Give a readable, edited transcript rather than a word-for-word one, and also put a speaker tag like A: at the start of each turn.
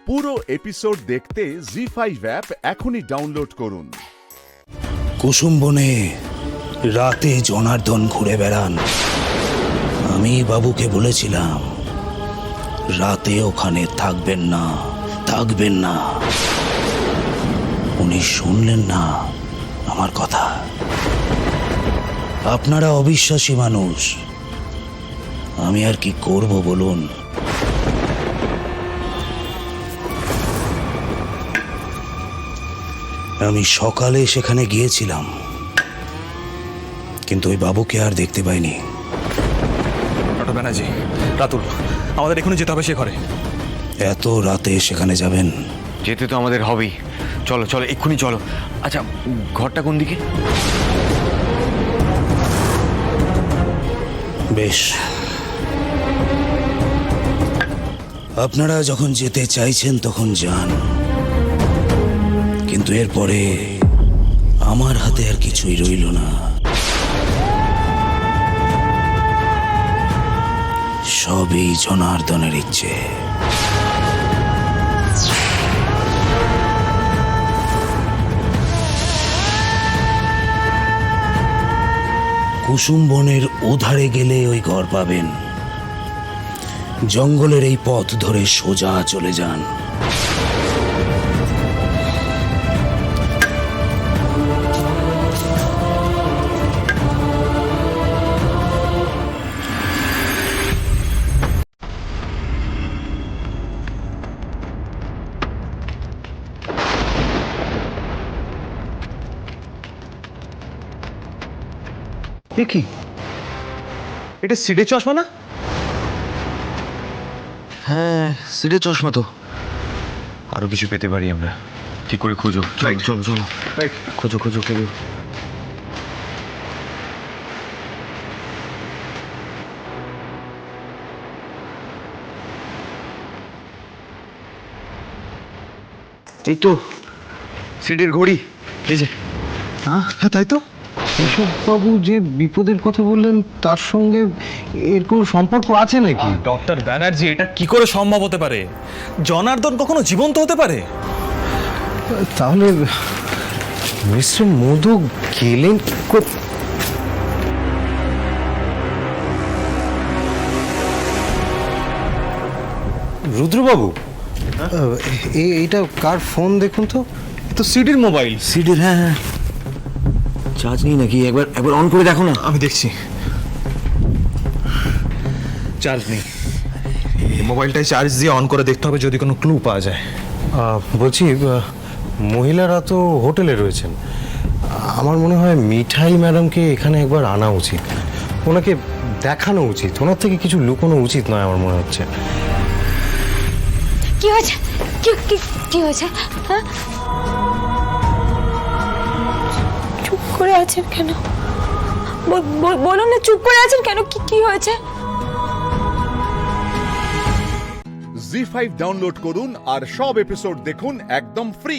A: পুরো এপিসোড দেখতে জি5 অ্যাপ এখনই ডাউনলোড করুন।
B: কুসুম বনে রাতে জনার্দন ঘুরে বেড়ান। আমি বাবুকে বলেছিলাম রাতে ওখানে থাকবেন না। উনি শুনলেন না আমার কথা। আপনারা অবিশ্বাসী মানুষ, আমি আর কি করব বলুন। আমি সকালে সেখানে গিয়েছিলাম, কিন্তু ওই বাবুকে আর দেখতে পাইনি।
C: ডক্টর ব্যানার্জি, রাতুল, আমাদের এখনই যেতে হবে সে ঘরে।
B: এত রাতে সেখানে যাবেন?
D: যেতে তো আমাদের হবেই। চলো চলো, এক্ষুনি চলো। আচ্ছা, ঘরটা কোন দিকে?
B: বেশ, আপনারা যখন যেতে চাইছেন তখন যান, কিন্তু এরপরে আমার হাতে আর কিছুই রইল না। সবই জনার্দনের ইচ্ছে। কুসুম বনের ওধারে গেলে ওই ঘর পাবেন। জঙ্গলের এই পথ ধরে সোজা চলে যান।
C: কি এটা সিডের চশমা না?
D: হ্যাঁ, সিটে চশমা তো। আরো কিছু পেতে পারি আমরা। ঠিক করে খোঁজো। চলো চলো চলো, খোঁজো খোঁজো খোঁজো। এই তো সিটের ঘড়ি। এই যে।
E: হ্যাঁ, তাই তো। কেশববাবু যে বিপদের কথা বললেন তার সঙ্গে এর কোনো সম্পর্ক আছে নাকি?
C: ডক্টর ব্যানার্জি, এটা কি করে সম্ভব হতে পারে? জনার্দন কখনো জীবন্ত হতে পারে?
E: তাহলে মিস্টার মধু গেলেন রুদ্রবাবু, এইটা কার ফোন দেখুন তো।
C: তো সিডির মোবাইল।
D: সিটের? হ্যাঁ হ্যাঁ, চার্জ নেই নাকি? একবার অন করে দেখো না।
C: আমি দেখছি, চার্জ নেই। মোবাইলটাই চার্জ দিয়ে অন করে দেখতে হবে যদি কোনো ক্লু পাওয়া যায়।
E: বলছি, মহিলারা তো হোটেলে রয়েছেন। আমার মনে হয় মিঠাই ম্যাডামকে এখানে একবার আনা উচিত, ওনাকে দেখানো উচিত। ওনার থেকে কিছু লুকোনো উচিত নয় আমার মনে হচ্ছে।
F: কি হয়েছে? কি হয়েছে? হ্যাঁ, চুপ করে আছেন কেন? বলুন না, চুপ করে আছেন কেন? কি হয়েছে?
A: জি5 ডাউনলোড করুন আর সব এপিসোড দেখুন একদম ফ্রি।